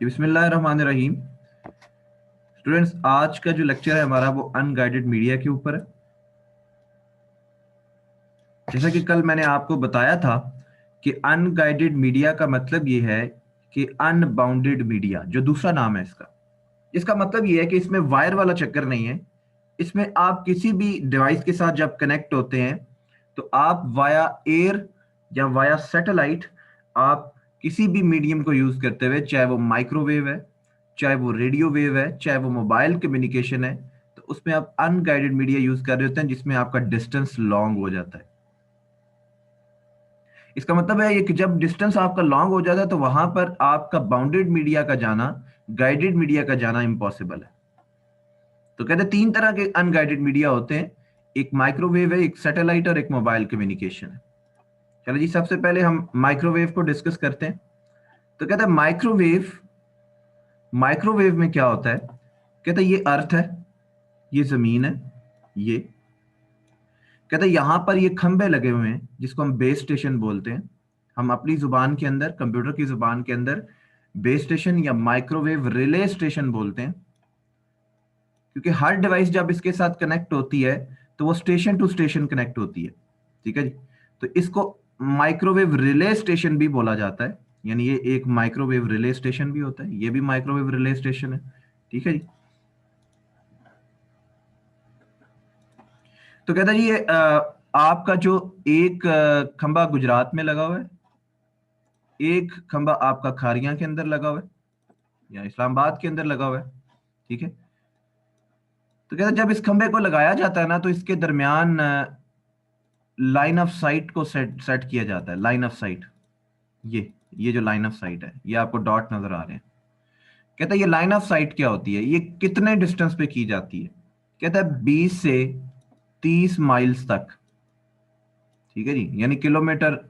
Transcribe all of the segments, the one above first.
बिस्मिल्लाहिर्रहमानिर्रहीम। स्टूडेंट्स, आज का जो लेक्चर है हमारा वो अनगाइडेड मीडिया के ऊपर है। जैसा कि कल मैंने आपको बताया था कि अनगाइडेड मीडिया का मतलब ये है कि अनबाउंडेड मीडिया, जो दूसरा नाम है इसका, इसका मतलब ये है कि इसमें वायर वाला चक्कर नहीं है। इसमें आप किसी भी डिवाइस के साथ जब कनेक्ट होते हैं तो आप वाया एयर या वाया सैटेलाइट आप किसी भी मीडियम को यूज करते हुए, चाहे वो माइक्रोवेव है, चाहे वो रेडियो वेव है, चाहे वो मोबाइल कम्युनिकेशन है, तो उसमें आप अनगाइडेड मीडिया यूज कर रहे होते हैं जिसमें आपका डिस्टेंस लॉन्ग हो जाता है। इसका मतलब है ये कि जब डिस्टेंस आपका लॉन्ग हो जाता है तो वहां पर आपका बाउंडेड मीडिया का जाना, गाइडेड मीडिया का जाना इम्पॉसिबल है। तो कहते हैं तीन तरह के अनगाइडेड मीडिया होते हैं, एक माइक्रोवेव है, एक सैटेलाइट और एक मोबाइल कम्युनिकेशन है। चलो जी, सबसे पहले हम माइक्रोवेव को डिस्कस करते हैं। तो कहते हैं माइक्रोवेव, माइक्रोवेव में क्या होता है। कहते हैं ये अर्थ है, ये जमीन है, ये कहते हैं यहां पर ये खंबे लगे हुए हैं जिसको हम बेस स्टेशन बोलते हैं। हम अपनी जुबान के अंदर, कंप्यूटर की जुबान के अंदर बेस स्टेशन या माइक्रोवेव रिले स्टेशन बोलते हैं, क्योंकि हर डिवाइस जब इसके साथ कनेक्ट होती है तो वो स्टेशन टू स्टेशन कनेक्ट होती है। ठीक है जी। तो इसको माइक्रोवेव रिले स्टेशन भी बोला जाता है, यानी ये एक माइक्रोवेव रिले स्टेशन भी होता है, ये भी माइक्रोवेव रिले स्टेशन है। ठीक है जी। तो कहता है जी, ये आपका जो एक खंबा गुजरात में लगा हुआ है, एक खंबा आपका खारियां के अंदर लगा हुआ है या इस्लामाबाद के अंदर लगा हुआ है। ठीक है। तो कहता है जब इस खंबे को लगाया जाता है ना, तो इसके दरमियान लाइन ऑफ साइट को सेट सेट किया जाता है। लाइन ऑफ साइट, ये जो लाइन ऑफ साइट है, ये आपको डॉट नजर आ रहे हैं। कहता है ये लाइन ऑफ साइट क्या होती है, ये कितने डिस्टेंस पे की जाती है। कहता है 20 से 30 माइल्स तक। ठीक है जी, यानी किलोमीटर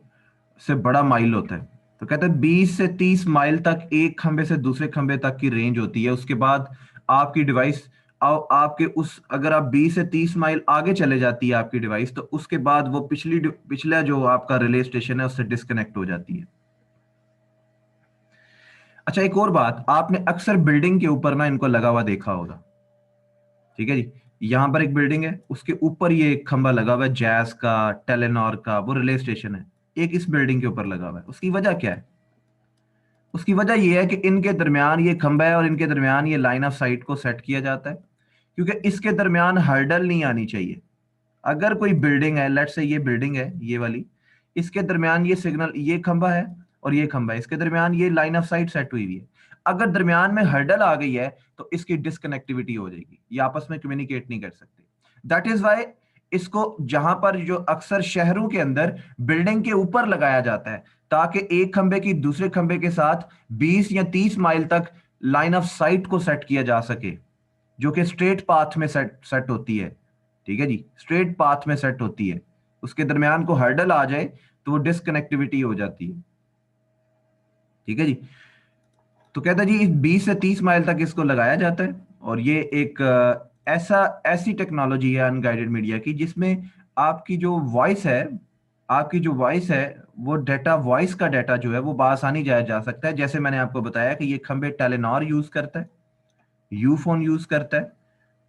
से बड़ा माइल होता है। तो कहते हैं 20 से 30 माइल तक एक खंबे से दूसरे खंबे तक की रेंज होती है। उसके बाद आपकी डिवाइस आपके उस, अगर आप 20 से 30 माइल आगे चले जाती है आपकी डिवाइस, तो उसके बाद वो पिछला जो आपका रिले स्टेशन है उससे डिस्कनेक्ट हो जाती है। अच्छा, एक और बात, आपने अक्सर बिल्डिंग के ऊपर ना इनको लगा हुआ देखा होगा। ठीक है जी। यहां पर एक बिल्डिंग है, उसके ऊपर ये एक खंबा लगा हुआ है, जैस का, टेलीनॉर का, वो रिले स्टेशन है, एक इस बिल्डिंग के ऊपर लगा हुआ है। उसकी वजह क्या है? उसकी वजह यह है कि इनके दरमियान ये खंबा है और इनके दरमियान ये लाइन ऑफ साइट को सेट किया जाता है, क्योंकि इसके दरमियान हर्डल नहीं आनी चाहिए। अगर कोई बिल्डिंग है, लेट्स से ये बिल्डिंग है, ये वाली, इसके दरमियान ये सिग्नल, ये खंबा है और ये खंबा है, इसके दरमियान ये लाइन ऑफ साइट सेट हुई हुई है। अगर दरमियान में हर्डल आ गई है तो इसकी डिसकनेक्टिविटी हो जाएगी, ये आपस में कम्युनिकेट नहीं कर सकते। दैट इज वाई इसको, जहां पर जो अक्सर शहरों के अंदर बिल्डिंग के ऊपर लगाया जाता है, ताकि एक खंबे की दूसरे खंबे के साथ 20 या 30 माइल तक लाइन ऑफ साइट को सेट किया जा सके, जो कि स्ट्रेट पाथ में सेट सेट होती है। ठीक है जी, स्ट्रेट पाथ में सेट होती है। उसके दरमियान को हर्डल आ जाए तो वो डिसकनेक्टिविटी हो जाती है। ठीक है जी। तो कहता है जी, इस 20 से 30 माइल तक इसको लगाया जाता है, और ये एक ऐसी टेक्नोलॉजी है अनगाइडेड मीडिया की, जिसमें आपकी जो वॉइस है, आपकी जो वॉइस है, वो डाटा, वॉइस का डाटा जो है वो बआसानी जाया जा सकता है। जैसे मैंने आपको बताया कि ये खंबे टेलीनॉर यूज करता है, यूफोन यूज करता है,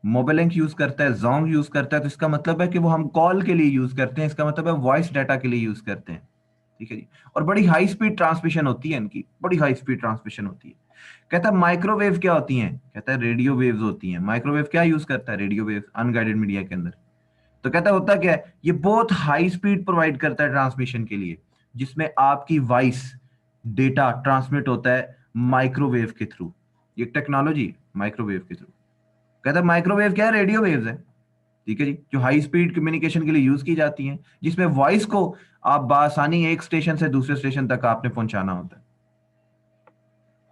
मोबिलिंक यूज करता है, जोंग यूज करता है। तो इसका मतलब है कि वो हम कॉल के लिए यूज करते हैं, इसका मतलब है वॉइस डाटा के लिए यूज करते हैं। ठीक है जी। और बड़ी हाई स्पीड ट्रांसमिशन होती है इनकी, बड़ी हाई स्पीड ट्रांसमिशन होती है। कहता है माइक्रोवेव क्या होती हैं, कहता है रेडियो वेव्स होती हैं। माइक्रोवेव क्या यूज करता है, रेडियो वेव्स, अनगाइडेड मीडिया के अंदर। तो कहता है होता क्या है, ये बहुत हाई स्पीड प्रोवाइड करता है ट्रांसमिशन के लिए, जिसमें आपकी वॉइस डेटा ट्रांसमिट होता है माइक्रोवेव के थ्रू। ये टेक्नोलॉजी माइक्रोवेव के थ्रू। कहता है माइक्रोवेव क्या है, रेडियो वेव्स है। ठीक है जी, जो हाई स्पीड कम्युनिकेशन के लिए यूज की जाती हैं, जिसमें वॉइस को आप बासानी एक स्टेशन से दूसरे स्टेशन तक आपने पहुंचाना होता है।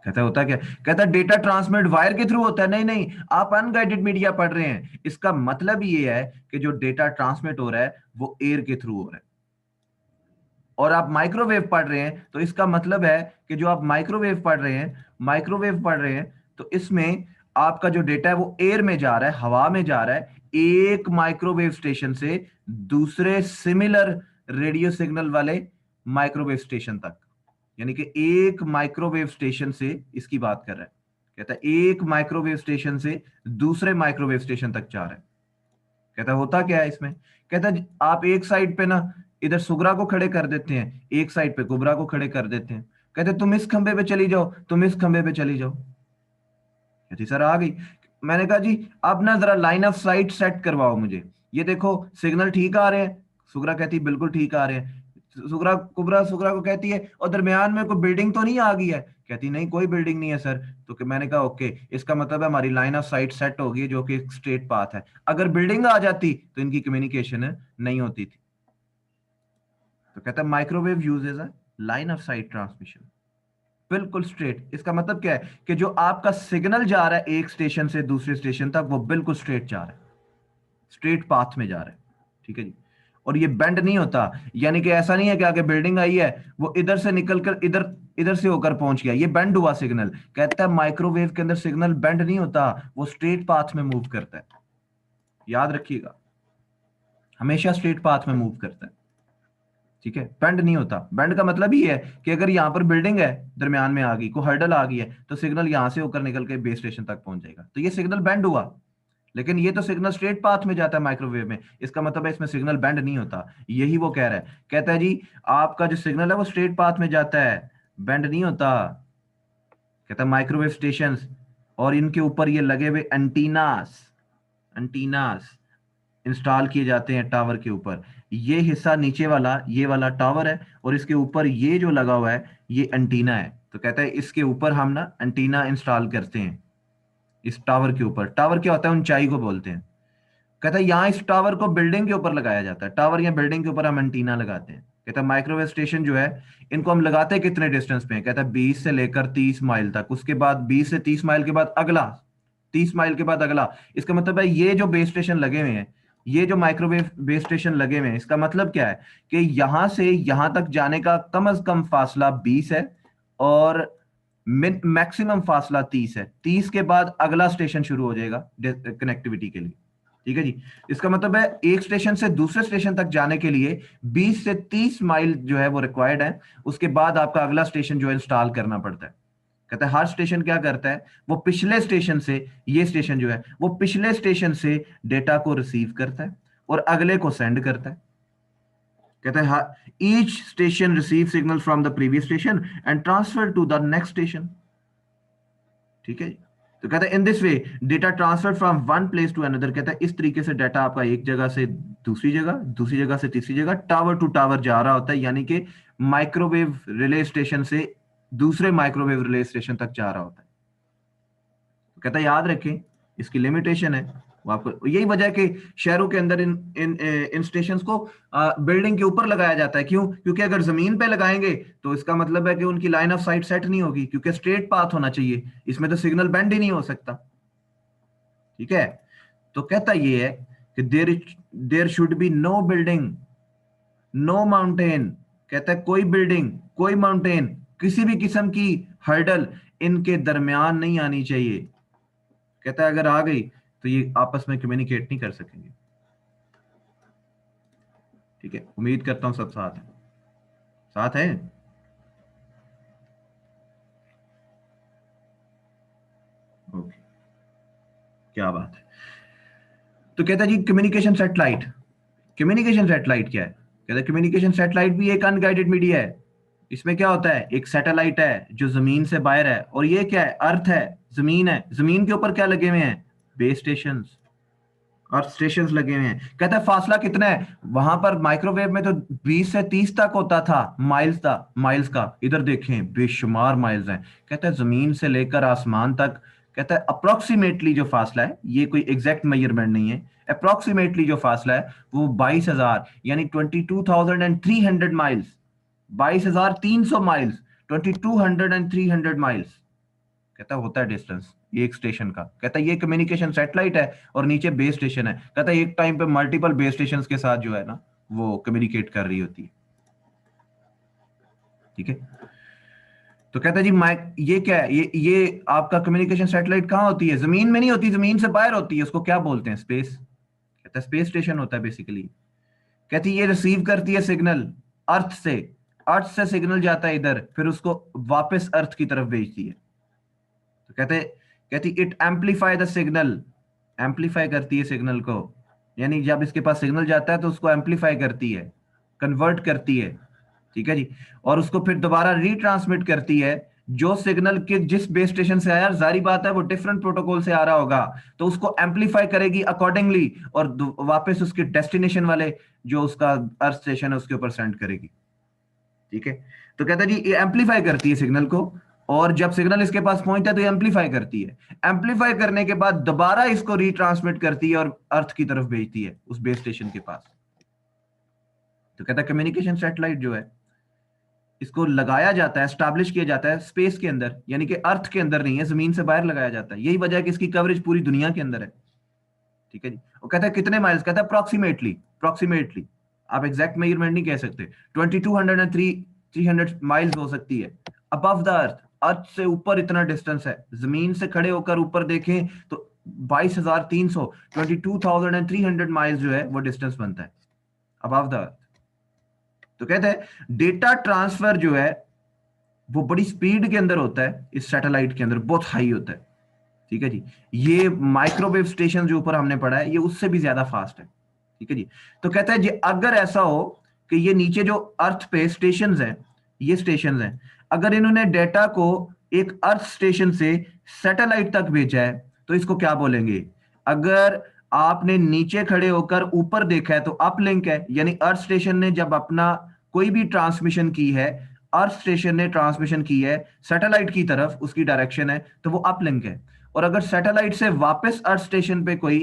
कहता है होता क्या, कहता है डेटा ट्रांसमिट वायर के थ्रू होता है। नहीं नहीं, आप अनगाइडेड मीडिया पढ़ रहे हैं, इसका मतलब ये है कि जो डेटा ट्रांसमिट हो रहा है वो एयर के थ्रू हो रहा है। और आप माइक्रोवेव पढ़ रहे हैं, तो इसका मतलब है कि जो आप माइक्रोवेव पढ़ रहे हैं, माइक्रोवेव पढ़ रहे हैं, तो इसमें आपका जो डेटा है वो एयर में जा रहा है, हवा में जा रहा है, एक माइक्रोवेव स्टेशन से दूसरे सिमिलर रेडियो सिग्नल वाले माइक्रोवेव स्टेशन तक, यानी कि एक माइक्रोवेव स्टेशन से इसकी बात कर रहा है। कहता है एक माइक्रोवेव स्टेशन से दूसरे माइक्रोवेव स्टेशन तक जा रहा है। कहता है होता क्या है इसमें? कहता है आप एक साइड पे ना इधर सुगरा को खड़े कर देते हैं, एक साइड पे कुबरा को खड़े कर देते हैं। कहते तुम इस खंबे पे चली जाओ, तुम इस खंबे पे चली जाओ। कहती सर आ गई। मैंने कहा जी अब ना जरा लाइन ऑफ साइट सेट करवाओ मुझे, ये देखो सिग्नल ठीक आ रहे हैं। सुगरा कहती बिल्कुल ठीक आ रहे हैं। सुगरा को कहती है और दरमियान में कोई बिल्डिंग तो नहीं आ गई है? कहती नहीं कोई बिल्डिंग नहीं है सर। तो मैंने कहा ओके, इसका मतलब है हमारी लाइन ऑफ साइट सेट होगी जो कि एक स्ट्रेट पाथ है। अगर बिल्डिंग आ जाती तो इनकी कम्युनिकेशन नहीं होती थी। तो कहता है microwave uses a line of site transmission, बिल्कुल स्ट्रेट। इसका मतलब क्या है कि जो आपका सिग्नल जा रहा है एक स्टेशन से दूसरे स्टेशन तक वो बिल्कुल स्ट्रेट जा रहा है, स्ट्रेट पाथ में जा रहा है। ठीक है जी। और ये बेंड नहीं होता, यानी कि ऐसा नहीं है कि आगे बिल्डिंग आई है वो इधर से निकलकर इधर इधर से होकर पहुंच गया, ये बेंड हुआ सिग्नल। कहता है माइक्रोवेव के अंदर सिग्नल बेंड नहीं होता, वो स्ट्रेट पाथ में मूव करता है। याद रखिएगा, हमेशा स्ट्रेट पाथ में मूव करता है। ठीक है, बेंड नहीं होता। बेंड का मतलब ही है कि अगर यहां पर बिल्डिंग है, दरमियान में आ गई, कोई हर्डल आ गई है, तो सिग्नल यहां से होकर निकल के बेस स्टेशन तक पहुंच जाएगा, तो ये सिग्नल बेंड हुआ। लेकिन ये तो सिग्नल स्ट्रेट पाथ में जाता है माइक्रोवेव में, इसका मतलब है इसमें सिग्नल बेंड नहीं होता। यही वो कह रहा है। कहता है जी आपका जो सिग्नल है वो स्ट्रेट पाथ में जाता है, बेंड नहीं होता। कहता है माइक्रोवेव स्टेशन और इनके ऊपर ये लगे हुए एंटीनास एंटीनास इंस्टॉल किए जाते हैं टावर के ऊपर। ये हिस्सा नीचे वाला ये वाला टावर है और इसके ऊपर ये जो लगा हुआ है ये एंटीना है। तो कहता है इसके ऊपर हम ना एंटीना इंस्टॉल करते हैं इस टावर के ऊपर। टावर क्या होता है? ऊंचाई को बोलते हैं। कहता है यहाँ इस टावर को बिल्डिंग के ऊपर लगाया जाता है, टावर या बिल्डिंग के ऊपर हम एंटीना लगाते हैं। कहता है माइक्रोवेव स्टेशन जो है इनको हम लगाते हैं कितने डिस्टेंस पे? कहता है 20 से लेकर 30 माइल तक, उसके बाद 20 से 30 माइल के बाद अगला, 30 माइल के बाद अगला। इसका मतलब है ये जो बेस स्टेशन लगे हुए हैं, ये जो माइक्रोवेव बेस स्टेशन लगे हुए हैं, इसका मतलब क्या है कि यहां से यहां तक जाने का कम से कम फासला 20 है और मैक्सिमम फासला 30 है। 30 के बाद अगला स्टेशन शुरू हो जाएगा कनेक्टिविटी के लिए। ठीक है जी। इसका मतलब है एक स्टेशन से दूसरे स्टेशन तक जाने के लिए 20 से 30 माइल जो है वो रिक्वायर्ड है। उसके बाद आपका अगला स्टेशन जो है इंस्टॉल करना पड़ता है। कहता है हर स्टेशन क्या करता है, वो पिछले स्टेशन से, ये स्टेशन जो है वो पिछले स्टेशन से डेटा को रिसीव करता है और अगले को सेंड करता है। कहता है each station receive signal from the previous station and transfer to the next station. ठीक है जी। तो कहता है in this way data transfer from one place to another. कहता है इस तरीके से डाटा आपका एक जगह से दूसरी जगह, दूसरी जगह से तीसरी जगह, टावर टू टावर जा रहा होता है, यानी कि माइक्रोवेव रिले स्टेशन से दूसरे माइक्रोवेव रिले स्टेशन तक जा रहा होता है। तो कहता है याद रखें इसकी लिमिटेशन है वो आपको। यही वजह है कि शहरों के अंदर इन इन इन स्टेशन को बिल्डिंग के ऊपर लगाया जाता है। क्यों? क्योंकि अगर जमीन पे लगाएंगे तो इसका मतलब है कि उनकी लाइन ऑफ साइट सेट नहीं होगी, क्योंकि स्ट्रेट पाथ होना चाहिए, इसमें तो सिग्नल बेंड ही नहीं हो सकता। ठीक है। तो कहता ये है कि there should be no building, no mountain. कहता है कोई बिल्डिंग, कोई माउंटेन, किसी भी किस्म की हर्डल इनके दरमियान नहीं आनी चाहिए। कहता है अगर आ गई तो ये आपस में कम्युनिकेट नहीं कर सकेंगे। ठीक है, उम्मीद करता हूं सब साथ है, साथ है। ओके, क्या बात है। तो कहता है जी कम्युनिकेशन सेटेलाइट। कम्युनिकेशन सेटेलाइट क्या है? कहता है कम्युनिकेशन सेटेलाइट भी एक अनगाइडेड मीडिया है। इसमें क्या होता है, एक सैटेलाइट है जो जमीन से बाहर है, और ये क्या है, अर्थ है, जमीन है। जमीन के ऊपर क्या लगे हुए हैं? बेस स्टेशन और स्टेशन लगे हुए हैं। कहता है फासला कितना है? वहां पर माइक्रोवेव में तो 20 से 30 तक होता था, माइल्स था, माइल्स का। इधर देखें बेशुमार माइल्स हैं। कहता है जमीन से लेकर आसमान तक, कहता है अप्रोक्सीमेटली जो फासला है, ये कोई एग्जैक्ट मेजरमेंट नहीं है, अप्रोक्सीमेटली जो फासला है वो 22,000 यानी 22,300 माइल्स, 22,300 माइल्स, 22,300 माइल्स कहता होता है डिस्टेंस एक स्टेशन का। कहता है ये कम्युनिकेशन सैटेलाइट है और नीचे बेस स्टेशन है। कहता है एक टाइम पे मल्टीपल बेस स्टेशन के साथ जो है ना वो कम्युनिकेट कर रही होती है। ठीक है। तो कहता है जी माइक ये क्या है, ये आपका कम्युनिकेशन सैटेलाइट कहाँ होती है? जमीन में नहीं होती, जमीन से बाहर होती है। उसको क्या बोलते हैं? स्पेस। कहता है स्पेस स्टेशन होता है बेसिकली। कहती है ये रिसीव करती है सिग्नल अर्थ से, अर्थ से सिग्नल जाता है इधर, फिर उसको वापस अर्थ की तरफ भेजती है। तो कहती it amplify the signal, amplify करती है सिग्नल को, यानी जब इसके पास सिग्नल जाता है तो उसको एम्पलीफाई करती है, कन्वर्ट करती है, ठीक है जी, और उसको फिर दोबारा रीट्रांसमिट करती है। जो सिग्नल के जिस बेस स्टेशन से आया, जारी बात है वो डिफरेंट प्रोटोकॉल से आ रहा होगा, तो उसको एम्पलीफाई करेगी अकॉर्डिंगली, और वापस उसके डेस्टिनेशन वाले जो उसका अर्थ स्टेशन है उसके ऊपर सेंड करेगी, ठीक है। तो कहता है जी ये एम्पलीफाई करती है सिग्नल को, और जब सिग्नल इसके पास पहुंचता है तो ये एम्पलीफाई करती है, एम्पलीफाई करने के बाद दोबारा इसको रीट्रांसमिट करती है और अर्थ की तरफ भेजती है उस बेस स्टेशन के पास। तो कहता है कम्युनिकेशन सैटेलाइट जो है, इसको लगाया जाता है, एस्टैब्लिश किया जाता है स्पेस के अंदर, यानी कि अर्थ के अंदर नहीं है, जमीन से बाहर लगाया जाता है। यही वजह है कि इसकी कवरेज पूरी दुनिया के अंदर है, ठीक है जी। वो कहता है कितने माइल्स, कहता है अप्रोक्सीमेटली, अप्रोक्सीमेटली, आप एग्जैक्ट मेजरमेंट नहीं कह सकते, 2200 माइल्स हो सकती है अबव द अर्थ, अर्थ से ऊपर इतना डिस्टेंस है, जमीन से खड़े होकर ऊपर देखें तो 22,300, 22,300 माइल्स जो है वो डिस्टेंस बनता है अबव द अर्थ। तो कहते हैं डेटा ट्रांसफर जो है वो बड़ी स्पीड के अंदर होता है, इस सैटेलाइट के अंदर बहुत हाई होता है, ठीक है जी। ये माइक्रोवेव स्टेशन जो ऊपर हमने पढ़ा है ये उससे भी ज्यादा फास्ट है, ठीक है जी। तो कहता है जी अगर ऐसा हो कि ये नीचे जो अर्थ पे स्टेशन हैं, ये स्टेशन हैं, अगर इन्होंने डेटा को एक अर्थ स्टेशन से सैटेलाइट तक भेजा है तो इसको क्या बोलेंगे। अगर आपने नीचे खड़े होकर ऊपर देखा है तो अपलिंक है, यानी अर्थ स्टेशन ने जब अपना कोई भी ट्रांसमिशन की है, अर्थ स्टेशन ने ट्रांसमिशन की है सैटेलाइट की तरफ, उसकी डायरेक्शन है, तो वो अपलिंक है। और अगर सैटेलाइट से वापस अर्थ स्टेशन पे कोई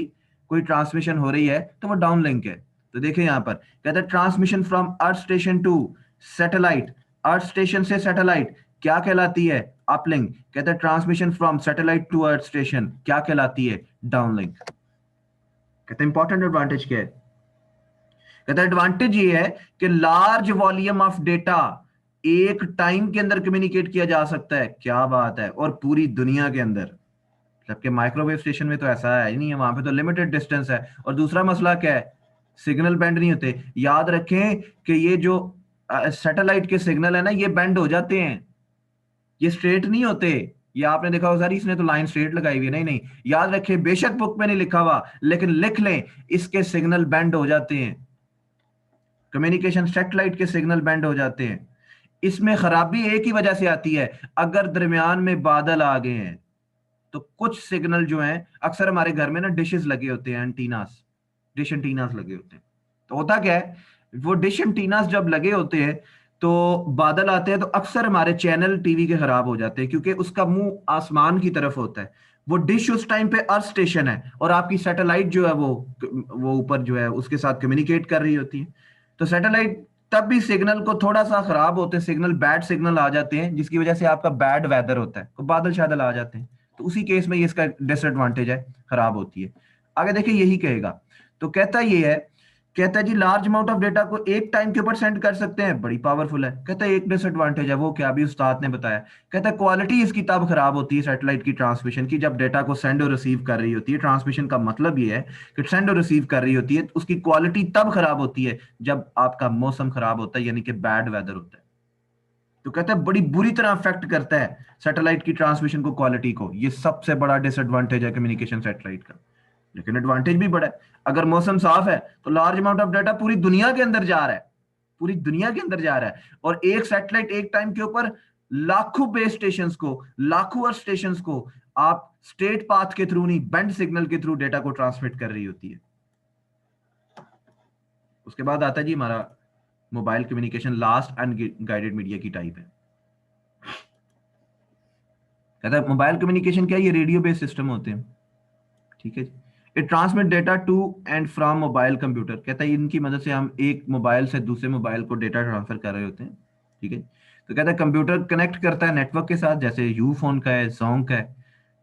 कोई ट्रांसमिशन हो रही है तो वो डाउनलिंक है। तो देखिए यहां पर कहते हैं transmission from earth station to satellite, earth station से सैटेलाइट क्या कहलाती है, अपलिंक। कहते हैं transmission from satellite to earth station क्या कहलाती है, डाउनलिंक। कहते हैं इंपॉर्टेंट एडवांटेज क्या है, कहता है एडवांटेज ये है कि लार्ज वॉल्यूम ऑफ डेटा एक टाइम के अंदर कम्युनिकेट किया जा सकता है, क्या बात है, और पूरी दुनिया के अंदर। जबकि माइक्रोवेव स्टेशन में तो ऐसा है ही नहीं है, वहां पे तो लिमिटेड डिस्टेंस है। और दूसरा मसला क्या है, सिग्नल बेंड नहीं होते। याद रखें कि ये जो सैटेलाइट के सिग्नल है ना, ये बेंड हो जाते हैं, ये स्ट्रेट नहीं होते। ये आपने देखा होगा सर इसने तो लाइन स्ट्रेट लगाई हुई है, नहीं नहीं, याद रखें बेशक बुक में नहीं लिखा हुआ लेकिन लिख लें, इसके सिग्नल बेंड हो जाते हैं, कम्युनिकेशन सैटेलाइट के सिग्नल बेंड हो जाते हैं। इसमें खराबी एक ही वजह से आती है, अगर दरमियान में बादल आ गए हैं तो कुछ सिग्नल जो हैं, अक्सर हमारे घर में ना डिशेस लगे होते हैं, एंटीनास, डिश एंटीनास लगे होते हैं। तो होता क्या है, वो डिश एंटीनास जब लगे होते हैं तो बादल आते हैं तो अक्सर हमारे चैनल टीवी के खराब हो जाते हैं, क्योंकि उसका मुंह आसमान की तरफ होता है। वो डिश उस टाइम पे अर्थ स्टेशन है और आपकी सैटेलाइट जो है वो ऊपर जो है उसके साथ कम्युनिकेट कर रही होती है। तो सैटेलाइट तब भी सिग्नल को थोड़ा सा खराब होते हैं, सिग्नल बैड सिग्नल आ जाते हैं, जिसकी वजह से आपका बैड वेदर होता है, तो बादल शादल आ जाते हैं, तो उसी केस में ये इसका डिसएडवांटेज है, खराब होती है। आगे देखिए यही कहेगा, तो कहता ये है, कहता है जी लार्ज अमाउंट ऑफ डेटा को एक टाइम के ऊपर सेंड कर सकते हैं, बड़ी पावरफुल है। कहता है एक डिसएडवांटेज है, वो क्या, अभी उस्ताद ने बताया। कहता है क्वालिटी इसकी तब खराब होती है सैटेलाइट की ट्रांसमिशन की, जब डेटा को सेंड और रिसीव कर रही होती है। ट्रांसमिशन का मतलब ये है कि सेंड और रिसीव कर रही होती है, उसकी क्वालिटी तब खराब होती है जब आपका मौसम खराब होता है, यानी कि बैड वेदर होता है। तो कहता है बड़ी बुरी तरह अफेक्ट करता है सैटेलाइट की ट्रांसमिशन को, क्वालिटी को। ये सबसे बड़ा डिसएडवांटेज है कम्युनिकेशन सैटेलाइट का, लेकिन एडवांटेज भी बड़ा है। अगर मौसम साफ है तो लार्ज अमाउंट ऑफ डाटा पूरी दुनिया के अंदर जा रहा है, पूरी दुनिया के अंदर जा रहा है, और एक सैटेलाइट एक टाइम के ऊपर लाखों बेस स्टेशंस को, लाखों अर्थ स्टेशंस को आप स्ट्रेट पाथ के थ्रू नहीं, बेंड सिग्नल के थ्रू डेटा को ट्रांसमिट कर रही होती है। उसके बाद आता है जी हमारा mobile communication, last unguided media की टाइप है। कहता है मोबाइल कम्युनिकेशन क्या है, ये रेडियो बेस्ड सिस्टम होते हैं, ठीक है। It transmit data to and from mobile computer. कहता है इनकी मदद से हम एक मोबाइल से दूसरे मोबाइल को डेटा ट्रांसफर कर रहे होते हैं, ठीक है। तो कहता है कंप्यूटर कनेक्ट करता है नेटवर्क के साथ, जैसे यू फोन का है, जोंग का है।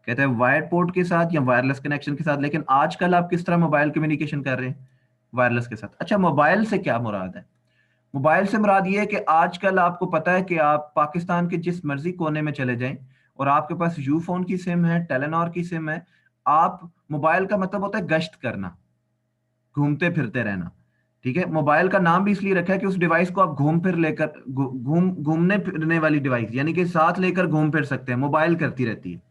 कहता है वायर पोर्ट के साथ या वायरलेस कनेक्शन के साथ। लेकिन आजकल आप किस तरह मोबाइल कम्युनिकेशन कर रहे हैं, वायरलेस के साथ। अच्छा मोबाइल से क्या मुराद है, मोबाइल से मुराद ये है कि आजकल आपको पता है कि आप पाकिस्तान के जिस मर्जी कोने में चले जाएं और आपके पास यू फोन की सिम है, टेलीनॉर की सिम है, आप मोबाइल का मतलब होता है गश्त करना, घूमते फिरते रहना, ठीक है, मोबाइल का नाम भी इसलिए रखा है कि उस डिवाइस को आप घूम फिर लेकर घूमने फिरने वाली डिवाइस, यानी कि साथ लेकर घूम फिर सकते हैं, मोबाइल करती रहती है।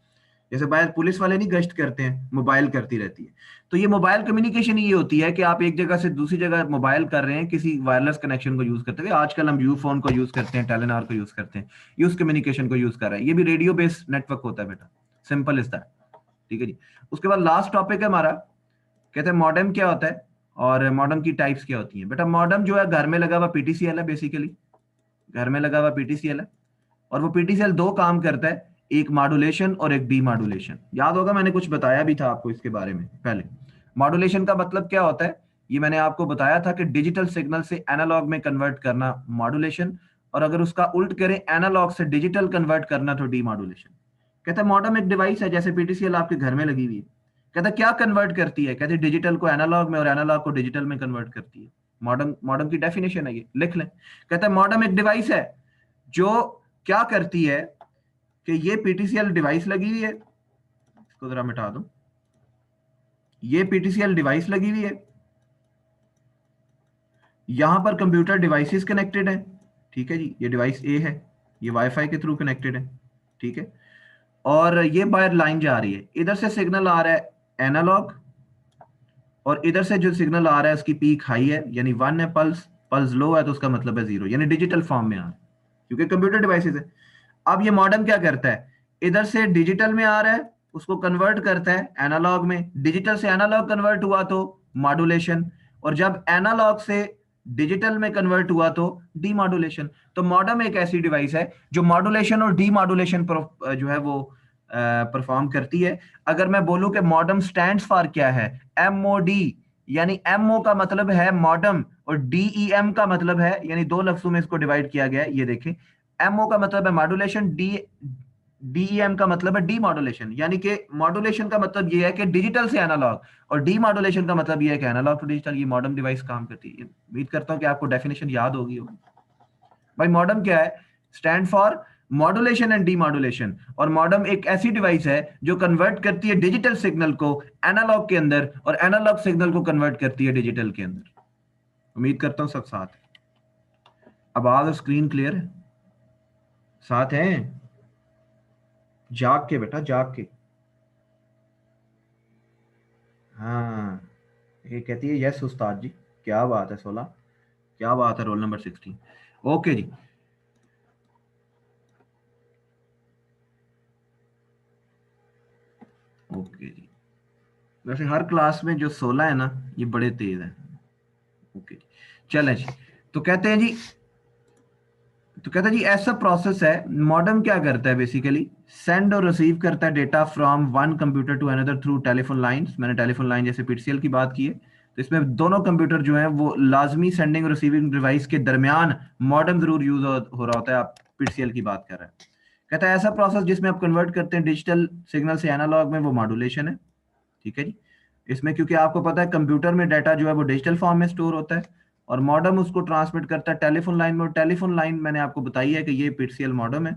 जैसे बाहर पुलिस वाले नहीं गश्त करते हैं, मोबाइल करती रहती है। तो ये मोबाइल कम्युनिकेशन ये होती है कि आप एक जगह से दूसरी जगह मोबाइल कर रहे हैं किसी वायरलेस कनेक्शन को यूज करते हुए। आजकल हम यू फोन को यूज करते हैं, टेलीनॉर को यूज करते हैं, यूज कम्युनिकेशन को यूज कर रहे हैं। ये भी रेडियो बेस्ड नेटवर्क होता है बेटा, सिंपल इज दैट। ठीक है जी। उसके बाद लास्ट टॉपिक है हमारा, कहते हैं मॉडेम क्या होता है और मॉडेम की टाइप्स क्या होती हैं। बेटा मॉडेम जो है घर में लगा हुआ पीटीसीएल है, बेसिकली घर में लगा हुआ पीटीसीएल है। और वो पीटीसीएल दो काम करता है, एक मॉड्यूलेशन और एक डीमॉड्यूलेशन। याद होगा मैंने कुछ बताया भी था आपको इसके बारे में पहले। मॉड्यूलेशन का मतलब क्या होता है, ये मैंने आपको बताया था कि डिजिटल सिग्नल से एनालॉग में कन्वर्ट करना मॉड्यूलेशन, और अगर उसका उल्ट करें एनालॉग से डिजिटल कन्वर्ट करना तो डीमॉड्यूलेशन। कहता है मॉडेम एक डिवाइस है जैसे पीटीसीएल आपके घर में लगी हुई है। कहता है क्या कन्वर्ट करती है, कहते हैं डिजिटल को एनालॉग में और एनालॉग को डिजिटल में कन्वर्ट करती है। मॉडेम, मॉडेम की डेफिनेशन है ये, लिख लें। कहता है मॉडेम एक डिवाइस है जो क्या करती है कि ये पीटीसीएल डिवाइस लगी हुई है, इसको जरा मिटा दूं, ये पीटीसीएल डिवाइस लगी हुई है, यहां पर कंप्यूटर डिवाइसेस कनेक्टेड है। ठीक है जी, ये डिवाइस ए है, ये वाईफाई के थ्रू कनेक्टेड है। ठीक है, और ये बाहर लाइन जा रही है, इधर से सिग्नल आ रहा है एनालॉग, और इधर से जो सिग्नल आ रहा है उसकी पीक हाई है यानी 1 है, पल्स पल्स लो है तो उसका मतलब है 0, यानी डिजिटल फॉर्म में आ रहा है क्योंकि कंप्यूटर डिवाइसेस है। अब ये मॉडेम क्या करता है, इधर से डिजिटल में आ रहा है, उसको कन्वर्ट करता है एनालॉग में, डिजिटल से एनालॉग कन्वर्ट हुआ तो मॉड्यूलेशन, और जब एनालॉग से डिजिटल में कन्वर्ट हुआ तो डीमॉड्यूलेशन। तो मॉडेम एक ऐसी डिवाइस है जो मॉड्यूलेशन और डीमॉड्यूलेशन जो है वो परफॉर्म करती है। अगर मैं बोलूं कि मॉडेम स्टैंड्स फॉर क्या है, एमओडी, यानी एमओ का मतलब है मॉडेम और डीईएम का मतलब है, यानी दो लफ्जों में इसको डिवाइड किया गया है। ये देखें, एमओ का मतलब है मॉड्यूलेशन, डीईएम का मतलब है डीमॉड्यूलेशन। यानी कि मॉड्यूलेशन का मतलब ये है कि डिजिटल से एनालॉग, और डीमॉड्यूलेशन का मतलब ये है कि एनालॉग टू डिजिटल। ये मॉडेम डिवाइस काम करती है। उम्मीद करता हूं कि आपको डेफिनेशन याद होगी। भाई मॉडेम क्या है, stand for modulation and demodulation. और मॉडेम एक ऐसी डिवाइस है जो कन्वर्ट करती है डिजिटल सिग्नल को एनालॉग के अंदर, और एनालॉग सिग्नल को कन्वर्ट करती है डिजिटल के अंदर। उम्मीद करता हूं सब साथ है। अब आवाज और स्क्रीन क्लियर है, साथ हैं, जाग के बेटा जाग के। हाँ, ये कहती है यस उस्ताद जी, क्या बात है 16, क्या बात है रोल नंबर 16। ओके जी, ओके जी। वैसे हर क्लास में जो 16 है ना ये बड़े तेज है। ओके जी, चलें जी। तो कहते हैं जी, तो कहता है जी ऐसा प्रोसेस है, मॉडेम क्या करता है बेसिकली, सेंड और रिसीव करता है data from one computer to another through telephone lines. मैंने टेलीफोन लाइन जैसे पीटीसीएल की बात की है, तो इसमें दोनों कंप्यूटर जो है वो लाजमी सेंडिंग और रिसीविंग डिवाइस के दरमियान मॉडेम जरूर यूज हो रहा होता है। आप पीटीसीएल की बात कर रहे हैं। कहता है ऐसा प्रोसेस जिसमें आप कन्वर्ट करते हैं डिजिटल सिग्नल से एनालॉग में, वो मॉड्यूलेशन है। ठीक है जी। इसमें क्योंकि आपको पता है कंप्यूटर में डाटा जो है वो डिजिटल फॉर्म में स्टोर होता है, और मॉडेम उसको ट्रांसमिट करता है टेलीफोन लाइन में, और टेलीफोन लाइन मैंने आपको बताई है कि ये पीटीसीएल मॉडेम है।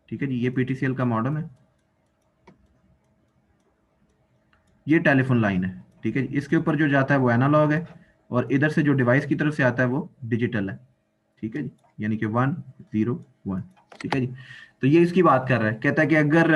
ठीक है जी, ये पीटीसीएल का मॉडेम है, ये टेलीफोन लाइन है। ठीक है जी, इसके ऊपर जो जाता है वो एनालॉग है, और इधर से जो डिवाइस की तरफ से आता है वो डिजिटल है। ठीक है जी, यानी कि 1 0 1। ठीक है जी, तो ये इसकी बात कर रहा है। कहता है कि अगर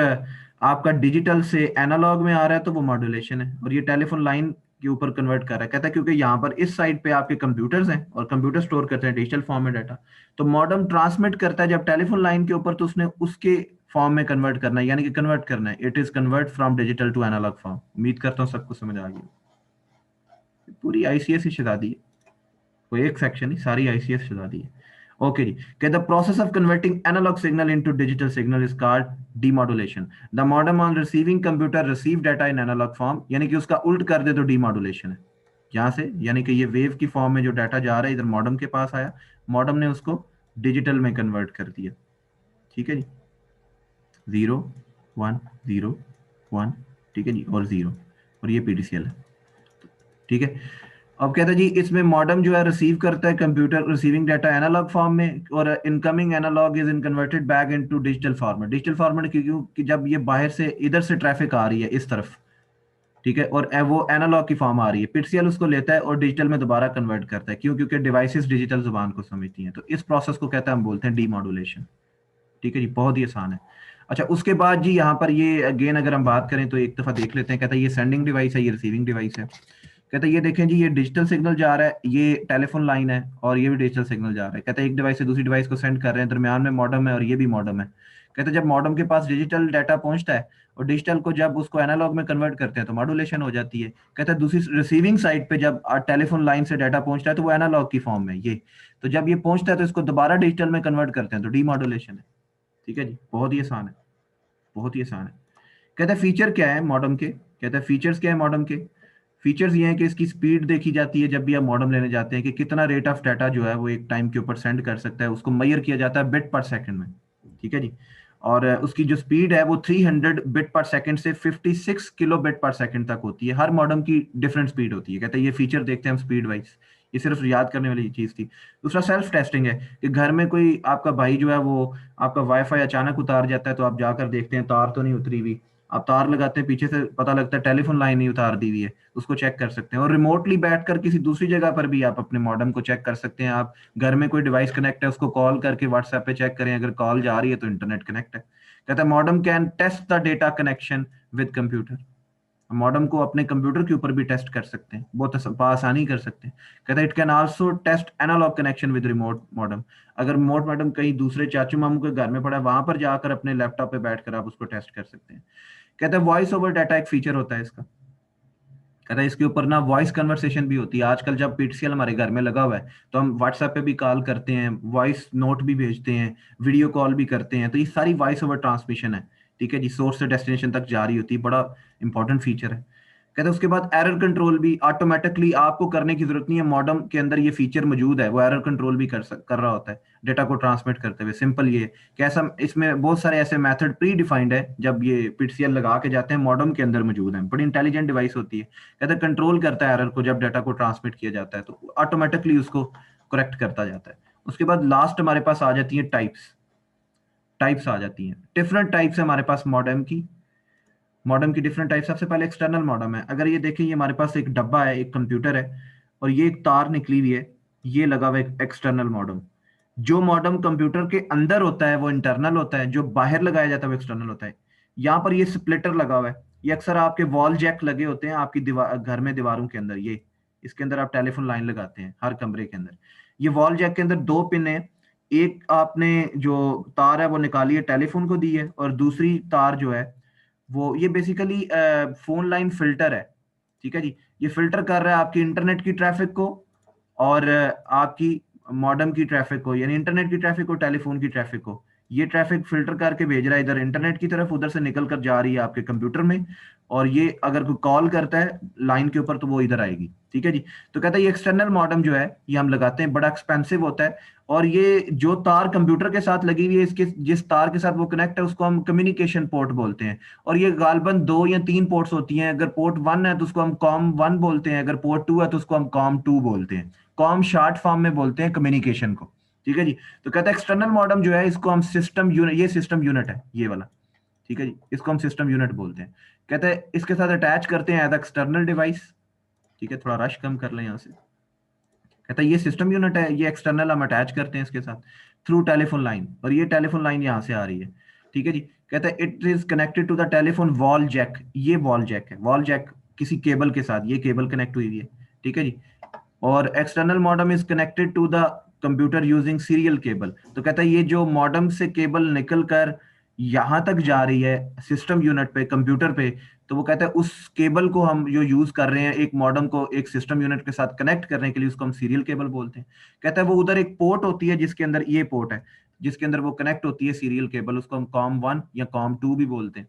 आपका डिजिटल से एनालॉग में आ रहा है तो वो मॉड्यूलेशन है, और ये टेलीफोन लाइन के ऊपर कन्वर्ट कर रहा है। कहता है क्योंकि यहाँ पर इस साइड पे आपके कंप्यूटर्स हैं और कंप्यूटर स्टोर करते हैं डिजिटल फॉर्म में डाटा, तो मॉडेम ट्रांसमिट करता है जब टेलीफोन लाइन के ऊपर, तो उसने उसके फॉर्म में कन्वर्ट करना है, यानी कि कन्वर्ट करना है। It is convert from digital to analogue form. उम्मीद करता हूँ सबको समझ आ गई। पूरी आईसीएस ही शहजादी है, कोई एक सेक्शन ही, सारी आईसीएस शहजादी है। ओके जी, कि the process of converting analog signal into digital signal is called demodulation. The modem on receiving computer receive data in analog form, यानी कि उसका उल्ट कर दे तो डीमॉड्यूलेशन है। यहाँ से यानी कि ये वेव की फॉर्म में जो डाटा जा रहा है इधर मॉडेम के पास आया, मॉडेम ने उसको डिजिटल में कन्वर्ट कर दिया। ठीक है जी, 0 1 0 1। ठीक है जी, और 0, और ये पीटीसीएल है। ठीक है, अब कहता है जी इसमें मॉडेम जो है रिसीव करता है computer receiving data analog form में, और incoming analog is in converted back into digital format. Digital format क्योंकि जब ये बाहर से इधर से ट्रैफिक आ रही है इस तरफ, ठीक है, और वो एनालॉग की फॉर्म आ रही है, पिक्सेल उसको लेता है और डिजिटल में दोबारा कन्वर्ट करता है। क्यों? क्योंकि डिवाइसेस डिजिटल जुबान को समझती हैं। तो इस प्रोसेस को कहते हैं, हम बोलते हैं डीमॉड्यूलेशन। ठीक है जी, बहुत ही आसान है। अच्छा, उसके बाद जी यहाँ पर ये अगेन अगर हम बात करें तो एक दफा देख लेते हैं। कहता है ये सेंडिंग डिवाइस है, ये रिसीविंग डिवाइस है। कहता है ये देखें जी, ये डिजिटल सिग्नल जा रहा है, ये टेलीफोन लाइन है, और ये भी डिजिटल सिग्नल जा रहा है। कहता है एक डिवाइस से दूसरी डिवाइस को सेंड कर रहे हैं, दरमियान में मॉडम है और ये भी मॉडम है। कहते हैं जब मॉडम के पास डिजिटल डाटा पहुंचता है और डिजिटल को जब उसको एनालॉग में कन्वर्ट करते हैं तो मॉड्यूलेशन हो जाती है। कहता है दूसरी रिसीविंग साइड पे जब टेलीफोन लाइन से डाटा पहुंचता है तो वो एनालॉग की फॉर्म में ये, तो जब ये पहुंचता है तो इसको दोबारा डिजिटल में कन्वर्ट करते हैं तो डीमॉड्यूलेशन है। ठीक है जी, बहुत ही आसान है, बहुत ही आसान है। कहता है फीचर क्या है मॉडम के, कहता है फीचर्स क्या है मॉडम के। फीचर्स ये हैं कि इसकी स्पीड देखी जाती है जब भी आप मॉडम लेने जाते हैं, कि कितना रेट ऑफ डाटा जो है वो एक टाइम के ऊपर सेंड कर सकता है, उसको मेजर किया जाता है बिट पर सेकंड में। ठीक है जी, और उसकी जो स्पीड है वो 300 बिट पर सेकंड से 56 किलो बिट पर सेकंड तक होती है। हर मॉडम की डिफरेंट स्पीड होती है। कहते हैं ये फीचर देखते हैं हम स्पीड वाइज, ये सिर्फ याद करने वाली चीज थी। दूसरा सेल्फ टेस्टिंग है, कि घर में कोई आपका भाई जो है वो आपका वाईफाई अचानक उतार जाता है तो आप जाकर देखते हैं तार तो नहीं उतरी हुई, आप तार लगाते हैं पीछे से पता लगता है टेलीफोन लाइन ही उतार दी हुई है, उसको चेक कर सकते हैं। और रिमोटली बैठकर किसी दूसरी जगह पर भी आप अपने मॉडेम को चेक कर सकते हैं। आप घर में कोई डिवाइस कनेक्ट है उसको कॉल करके व्हाट्सएप पे चेक करें, अगर कॉल जा रही है तो इंटरनेट कनेक्ट है। कहता है modem can test the data connection with computer. Modem को अपने कंप्यूटर के ऊपर भी टेस्ट कर सकते हैं, बहुत आसानी कर सकते हैं। कहता है it can also test analog connection with remote modem. अगर रिमोट मॉडेम कहीं दूसरे चाचू मामू के घर में पड़ा है, वहां पर जाकर अपने लैपटॉप पे बैठकर आप उसको टेस्ट कर सकते हैं। कहता है वॉइस ओवर डाटा एक फीचर होता है इसका। कहता है इसके ऊपर ना वॉइस कन्वर्सेशन भी होती है। आजकल जब पीटीसीएल हमारे घर में लगा हुआ है तो हम व्हाट्सएप पे भी कॉल करते हैं, वॉइस नोट भी भेजते हैं, वीडियो कॉल भी करते हैं, तो ये सारी वॉइस ओवर ट्रांसमिशन है। ठीक है जी, सोर्स से डेस्टिनेशन तक जा रही होती है, बड़ा इंपॉर्टेंट फीचर है। कहते हैं उसके बाद एरर कंट्रोल भी ऑटोमेटिकली आपको करने की जरूरत नहीं है, मॉडम के अंदर ये फीचर मौजूद है, वो एरर कंट्रोल भी कर रहा होता है डेटा को ट्रांसमिट करते हुए। सिंपल ये कैसा, इसमें बहुत सारे ऐसे मेथड प्री डिफाइंड है, जब ये पीटीसीएल लगा के जाते हैं मॉडम के अंदर मौजूद है, बड़ी इंटेलिजेंट डिवाइस होती है। कहते हैं कंट्रोल करता है एरर को, जब डाटा को ट्रांसमिट किया जाता है तो ऑटोमेटिकली उसको करेक्ट करता जाता है। उसके बाद लास्ट हमारे पास आ जाती है टाइप्स। टाइप्स आ जाती हैं, डिफरेंट टाइप्स है हमारे पास मॉडम की। मॉडम की डिफरेंट टाइप, सबसे पहले एक्सटर्नल मॉडम है। अगर ये देखें, ये हमारे पास एक डब्बा है, एक कंप्यूटर है, और ये एक तार निकली हुई है, ये लगा हुआ है एक्सटर्नल मॉडम। जो मॉडम कंप्यूटर के अंदर होता है वो इंटरनल होता है, जो बाहर लगाया जाता है वो एक्सटर्नल होता है। यहाँ पर ये स्प्लिटर लगा हुआ है, ये अक्सर आपके वॉल जैक लगे होते हैं आपकी दीवार, घर में दीवारों के अंदर, ये इसके अंदर आप टेलीफोन लाइन लगाते हैं हर कमरे के अंदर। ये वॉल जैक के अंदर दो पिन है, एक आपने जो तार है वो निकाली है टेलीफोन को दी है, और दूसरी तार जो है वो ये बेसिकली फोन लाइन फिल्टर है। ठीक है जी, ये फिल्टर कर रहा है आपकी इंटरनेट की ट्रैफिक को और आपकी मॉडेम की ट्रैफिक को, यानी इंटरनेट की ट्रैफिक और टेलीफोन की ट्रैफिक को। ये ट्रैफिक फिल्टर करके भेज रहा है इधर इंटरनेट की तरफ, उधर से निकल कर जा रही है आपके कंप्यूटर में, और ये अगर कोई कॉल करता है लाइन के ऊपर तो वो इधर आएगी। ठीक है जी, तो कहता है ये एक्सटर्नल मॉडेम जो है ये हम लगाते हैं, बड़ा एक्सपेंसिव होता है। और ये जो तार कंप्यूटर के साथ लगी हुई है, इसके जिस तार के साथ वो कनेक्ट है उसको हम कम्युनिकेशन पोर्ट बोलते हैं। और ये गालबन 2 या 3 पोर्ट्स होती हैं। अगर पोर्ट 1 है तो उसको हम कॉम 1 बोलते हैं, अगर पोर्ट 2 है तो उसको हम कॉम 2 बोलते हैं। कॉम शॉर्ट फॉर्म में बोलते हैं कम्युनिकेशन को। ठीक है जी, तो कहता है एक्सटर्नल मॉडेम जो है इसको हम सिस्टम यूनिट, ये सिस्टम यूनिट है ये वाला। ठीक है जी, इसको हम सिस्टम यूनिट बोलते हैं। कहते हैं इसके साथ अटैच करते हैं एज एक्सटर्नल डिवाइस। ठीक है, थोड़ा रश कम कर लें यहाँ से। कहता है ये सिस्टम यूनिट है, ये एक्सटर्नल हम अटैच करते हैं इसके साथ थ्रू टेलीफोन लाइन, और ये टेलीफोन लाइन यहाँ से आ रही है। ठीक है जी, कहता है it is connected to the telephone wall jack. ये वॉल जैक है, वॉल जैक किसी केबल के साथ, ये केबल कनेक्ट हुई हुई है। ठीक है जी, और external modem is connected to the computer using serial cable. तो कहता है ये जो मॉडेम से केबल निकल कर यहां तक जा रही है सिस्टम यूनिट पे, कंप्यूटर पे, तो वो कहता है उस केबल को हम जो यूज कर रहे हैं एक मॉडेम को एक सिस्टम यूनिट के साथ कनेक्ट करने के लिए, उसको हम सीरियल केबल बोलते हैं। कहता है वो उधर एक पोर्ट होती है जिसके अंदर ये पोर्ट है, जिसके अंदर वो कनेक्ट होती है सीरियल केबल, उसको हम कॉम 1 या कॉम 2 भी बोलते हैं।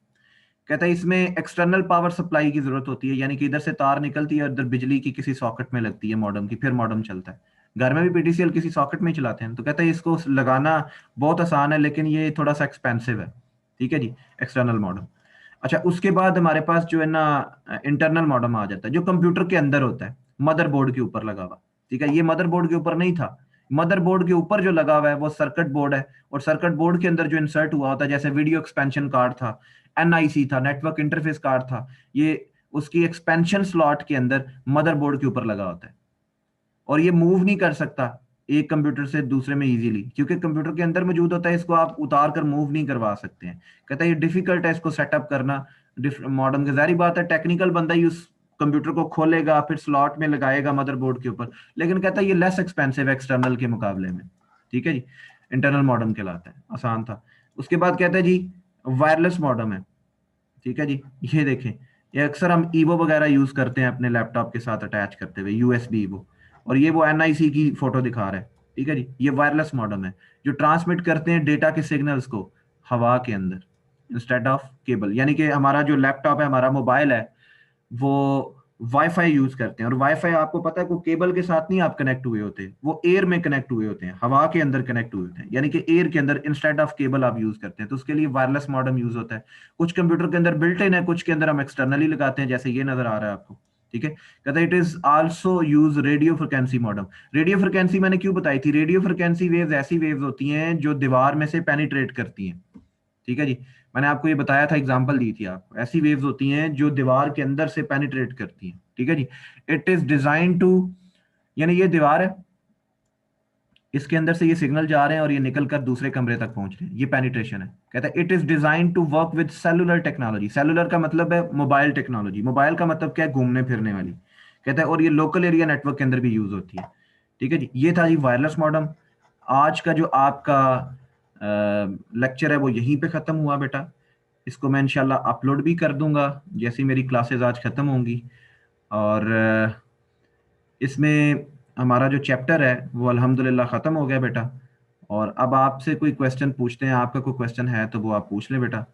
कहता है इसमें एक्सटर्नल पावर सप्लाई की जरूरत होती है, यानी कि इधर से तार निकलती है और इधर बिजली की किसी सॉकेट में लगती है मॉडेम की, फिर मॉडेम चलता है। घर में भी पीटीसीएल किसी सॉकेट में ही चलाते हैं। तो कहता है इसको लगाना बहुत आसान है, लेकिन ये थोड़ा सा एक्सपेंसिव है। ठीक है जी, एक्सटर्नल मॉडेम। अच्छा, उसके बाद हमारे पास जो है ना इंटरनल मॉडेम आ जाता है, जो कंप्यूटर के अंदर होता है, मदरबोर्ड के ऊपर लगा हुआ। ठीक है, ये मदरबोर्ड के ऊपर नहीं था, मदरबोर्ड के ऊपर जो लगा हुआ है वो सर्किट बोर्ड है, और सर्किट बोर्ड के अंदर जो इंसर्ट हुआ होता है, जैसे वीडियो एक्सपेंशन कार्ड था, एनआईसी था, नेटवर्क इंटरफेस कार्ड था, ये उसकी एक्सपेंशन स्लॉट के अंदर मदरबोर्ड के ऊपर लगा होता है, और ये मूव नहीं कर सकता एक कंप्यूटर से दूसरे में इजीली, क्योंकि कंप्यूटर के अंदर मौजूद होता है, इसको आप उतार कर मूव नहीं करवा सकते हैं। कहता है ये डिफिकल्ट है इसको सेटअप करना मॉडर्न के, जारी बात है टेक्निकल बंदा ही उस कंप्यूटर को खोलेगा फिर स्लॉट में लगाएगा मदरबोर्ड के ऊपर, लेकिन कहता है ये लेस एक्सपेंसिव है एक्सटर्नल के मुकाबले में। ठीक है जी, इंटरनल मॉडर्न कहलाता है, आसान था। उसके बाद कहता है जी वायरलेस मॉडर्न है। ठीक है जी, ये देखें, ये अक्सर हम ईवो वगैरह यूज करते हैं अपने लैपटॉप के साथ अटैच करते हुए, यूएसबी ईवो, और ये वो एनआईसी की फोटो दिखा रहा है। ठीक है जी, ये वायरलेस मॉडेम है जो ट्रांसमिट करते हैं डेटा के सिग्नल्स को हवा के अंदर इंस्टेड ऑफ केबल, यानी कि हमारा जो लैपटॉप है, हमारा मोबाइल है, वो वाईफाई यूज करते हैं, और वाईफाई आपको पता है को केबल के साथ नहीं आप कनेक्ट हुए होते, वो एयर में कनेक्ट हुए होते हैं, हवा के अंदर कनेक्ट हुए होते हैं, यानी कि एयर के अंदर इंस्टेड ऑफ केबल आप यूज करते हैं, तो उसके लिए वायरलेस मॉडेम यूज होता है। कुछ कंप्यूटर के अंदर बिल्ट इन है, कुछ के अंदर हम एक्सटर्नली लगाते हैं, जैसे ये नजर आ रहा है आपको। ठीक है, कहते हैं it is also use radio frequency modem. Radio frequency मैंने क्यों बताई थी, रेडियो फ्रिक्वेंसी वेव्स ऐसी वेव्स होती हैं जो दीवार में से पेनिट्रेट करती हैं। ठीक है जी, मैंने आपको ये बताया था, एग्जांपल दी थी आपको, ऐसी वेव्स होती हैं जो दीवार के अंदर से पेनिट्रेट करती हैं। ठीक है जी, इट इज डिजाइन टू, यानी ये दीवार है, इसके अंदर से ये सिग्नल जा रहे हैं और ये निकल कर दूसरे कमरे तक पहुंच रहे हैं, ये पेनिट्रेशन है। कहता है it is design to work with cellular technology. Cellular का मतलब है मोबाइल टेक्नोलॉजी, मोबाइल का मतलब क्या है, घूमने फिरने वाली। कहता है और ये लोकल एरिया नेटवर्क के अंदर भी यूज होती है। ठीक है जी, ये था जी वायरलेस मॉडेम। आज का जो आपका लेक्चर है वो यहीं पे खत्म हुआ बेटा। इसको मैं इंशाल्लाह अपलोड भी कर दूंगा जैसी मेरी क्लासेस आज खत्म होंगी, और इसमें हमारा जो चैप्टर है वो अल्हम्दुलिल्लाह ख़त्म हो गया बेटा। और अब आपसे कोई क्वेश्चन पूछते हैं, आपका कोई क्वेश्चन है तो वो आप पूछ लें बेटा।